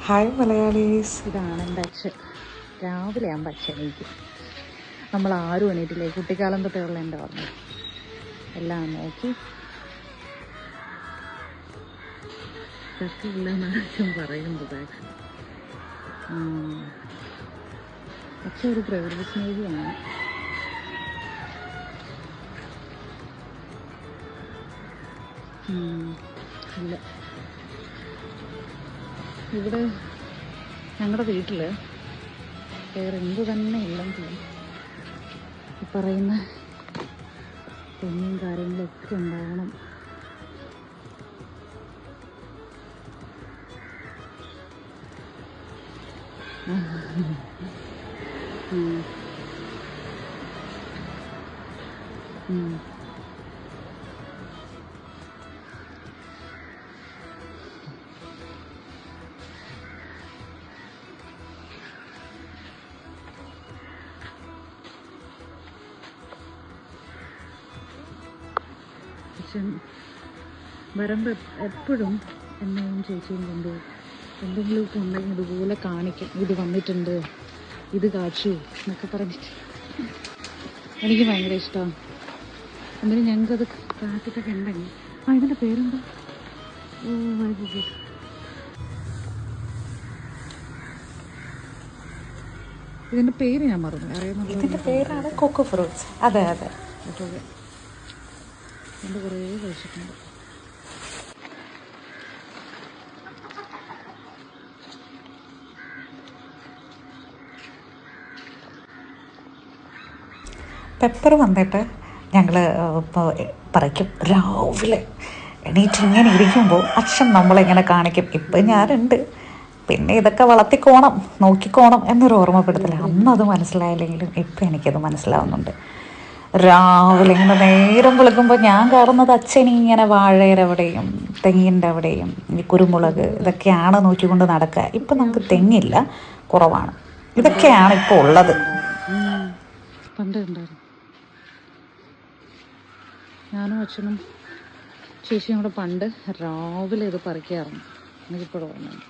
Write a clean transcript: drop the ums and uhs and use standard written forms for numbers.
Hi Malayalees. ഇതാണ് എൻ്റെ അച്ഛൻ. രാവിലെ ആകുമ്പോൾ അച്ഛൻ എണീക്കും. നമ്മൾ ആരും എണീറ്റില്ലേ, കുട്ടിക്കാലം തൊട്ടുള്ള എൻ്റെ ഓർമ്മ എല്ലാം നോക്കി രസമില്ലെന്നാണ് അച്ഛൻ പറയുന്നത്. അച്ഛൻ ഒരു പ്രകൃതി സ്നേഹിയാണ്. ഇല്ല, ഇവിടെ ഞങ്ങളുടെ വീട്ടിൽ വേറെ എന്ത് തന്നെ ഇല്ലെങ്കിലും ഈ പറയുന്ന തെങ്ങും കാര്യങ്ങളൊക്കെ ഉണ്ടാവണം. അച്ഛൻ വരുമ്പോൾ എപ്പോഴും എന്നെയും ചേച്ചിയും കൊണ്ട് എന്തെങ്കിലുമൊക്കെ ഉണ്ടെങ്കിൽ ഇതുപോലെ കാണിക്കും. ഇത് വന്നിട്ടുണ്ട്, ഇത് കാച്ചു എന്നൊക്കെ പറഞ്ഞിട്ട് എനിക്ക് ഭയങ്കര ഇഷ്ടമാണ്. എന്നിട്ട് ഞങ്ങൾക്കത് കാട്ടിട്ടൊക്കെ ഉണ്ടെങ്കിൽ ഇതിൻ്റെ പേരെന്താ? ഇതിൻ്റെ പേര് ഞാൻ മറന്നു. അറിയുന്നുള്ളൂ. ഇതിൻ്റെ പേരാണ് കൊക്കോ ഫ്രൂട്ട്സ്. അതെ അതെ. എൻ്റെ കുറേ കഴിച്ചിട്ടുണ്ട്. പെപ്പർ വന്നിട്ട് ഞങ്ങൾ പറിക്കും. രാവിലെ എണീറ്റ് ഇങ്ങനെ ഇരിക്കുമ്പോൾ അച്ഛൻ നമ്മളിങ്ങനെ കാണിക്കും. ഇപ്പം ഞാനുണ്ട്, പിന്നെ ഇതൊക്കെ വളർത്തിക്കോണം, നോക്കിക്കോണം എന്നൊരു ഓർമ്മപ്പെടുത്തില്ല. അന്നത് മനസ്സിലായില്ലെങ്കിലും ഇപ്പം എനിക്കത് മനസ്സിലാവുന്നുണ്ട്. രാവിലെ ഇങ്ങനെ നേരം വിളിക്കുമ്പോൾ ഞാൻ കാണുന്നത് അച്ഛൻ ഇങ്ങനെ വാഴയുടെ അവിടെയും തെങ്ങിൻ്റെ അവിടെയും ഈ കുരുമുളക് ഇതൊക്കെയാണ് നോക്കിക്കൊണ്ട് നടക്കുക. ഇപ്പം നമുക്ക് തെങ്ങില്ല, കുറവാണ്. ഇതൊക്കെയാണ് ഇപ്പോൾ ഉള്ളത്. പണ്ട് ഉണ്ടായിരുന്നു. ഞാനും അച്ഛനും ചേച്ചിയും കൂടെ പണ്ട് രാവിലെ ഇത് പറിക്കാറുണ്ട്. എനിക്കിപ്പോഴും ഓർമ്മയുണ്ട്.